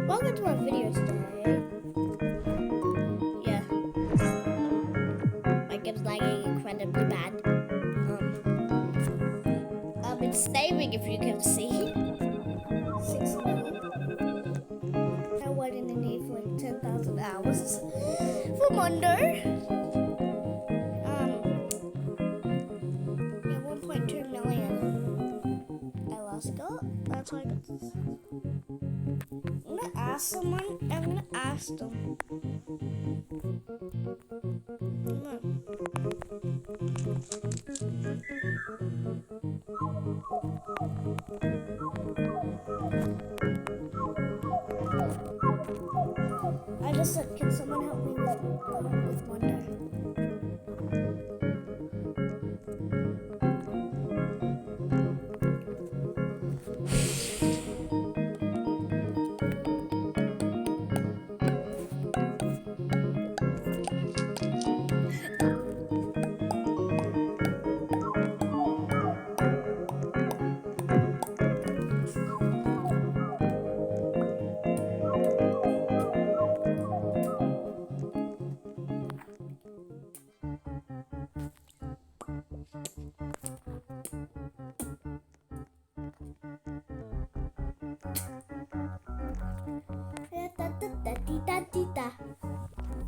Welcome to my video today. Yeah. My game's lagging incredibly bad. It's saving if you can see. 6 million. I went in the need for like 10,000 hours for Monday. Yeah, 1.2 million. I lost got. That's why I got this. I'm gonna ask someone. I'm gonna ask them. Come on. I just said, can someone help me with Wonder?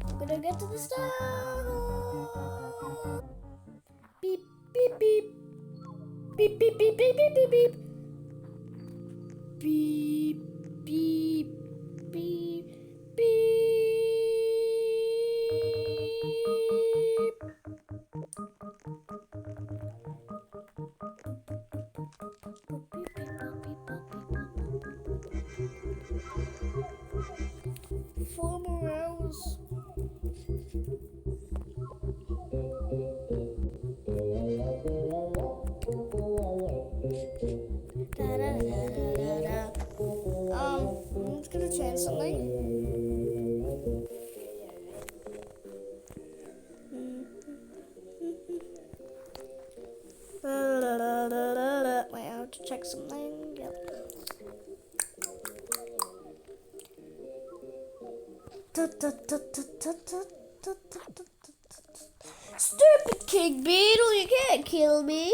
I'm gonna get to the start. Beep, beep, beep. Beep, beep, beep, beep, beep, beep, beep. Beep, beep, beep, beep. Four more hours. I'm just gonna change something. Wait, I have to check something. Yep. Stupid King Beetle, you can't kill me.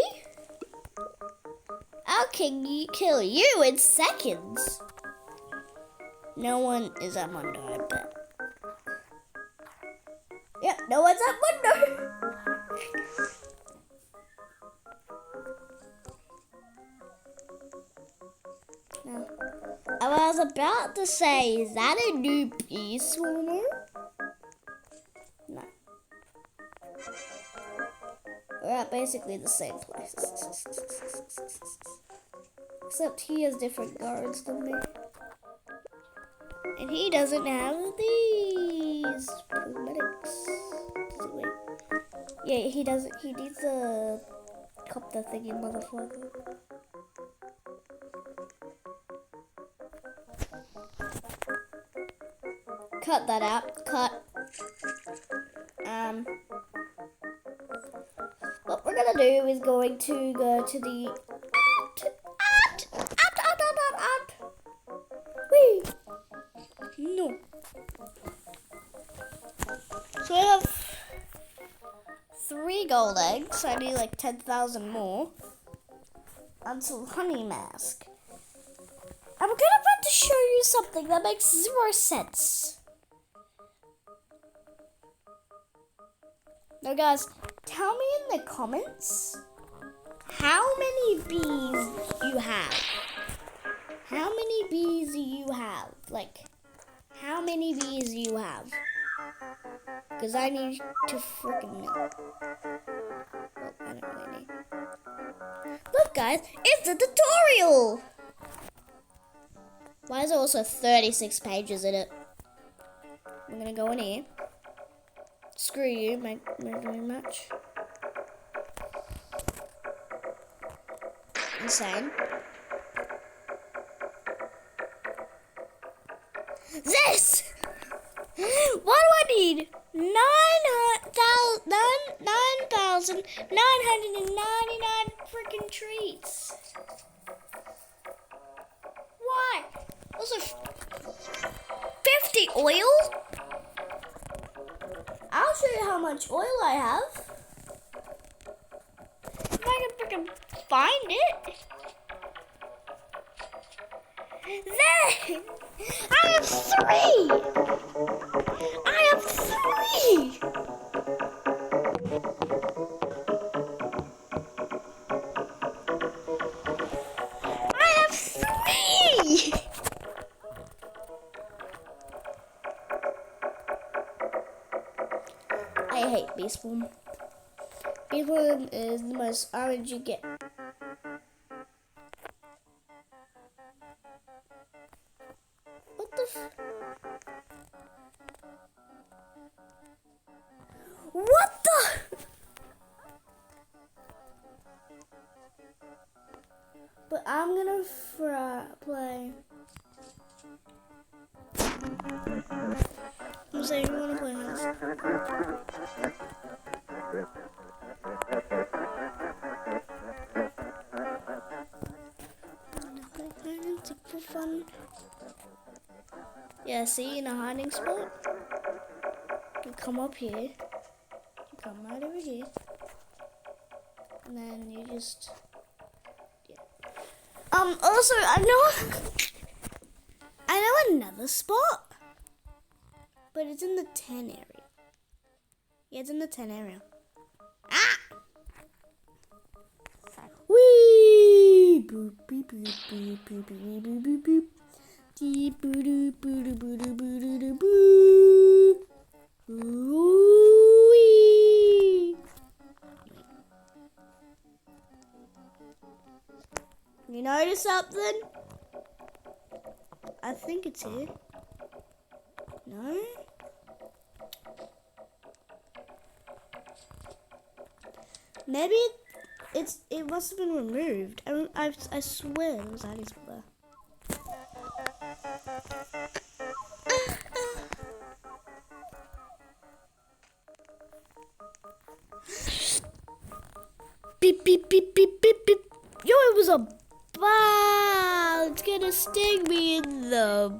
I'll kill you in seconds. No one is at Mundo, I bet. Yep, no one's at Mundo. No. I was about to say, is that a new bee swarmer? No. We're at basically the same place. Except he has different guards than me. And he doesn't have these cosmetics. Does he? Wait. Yeah, he doesn't. He needs a copter thingy, motherfucker. Cut that out. Cut. What we're gonna do is going to go to the Wee. No. So I have 3 gold eggs. I need like 10,000 more. And some honey mask. I'm about to show you something that makes 0 sense. Now guys, tell me in the comments how many bees you have. How many bees do you have? Like, how many bees do you have? Because I need to freaking know. Well, I don't really need. Look guys, it's a tutorial! Why is there also 36 pages in it? I'm gonna go in here. Screw you, my very much. Insane. This! What do I need? 9,999 freaking treats. Why? oil? I'll show you how much oil I have. If I can find it. There! I have 3! I have 3! I have 3! I hate bee swarm. Bee swarm is the most orange you get. What the What the? But I'm gonna play. I'm saying you wanna play this. For fun. Yeah, see, in a hiding spot. You come up here. You come right over here. And then you just... Yeah. Also, I know another spot. But it's in the 10 area. Yeah, it's in the 10 area. Ah! Wee! Boop, beep, boop, boop, boop, boop, boop, boop, boop. Dee, boo, doo, boo, doo, boo, doo, boo, doo, doo, boo. Wee! You notice something? I think it's here. No? Maybe it must have been removed. I swear it was Alice there. Beep beep beep beep beep beep. Yo, it was a bug. It's gonna sting me in the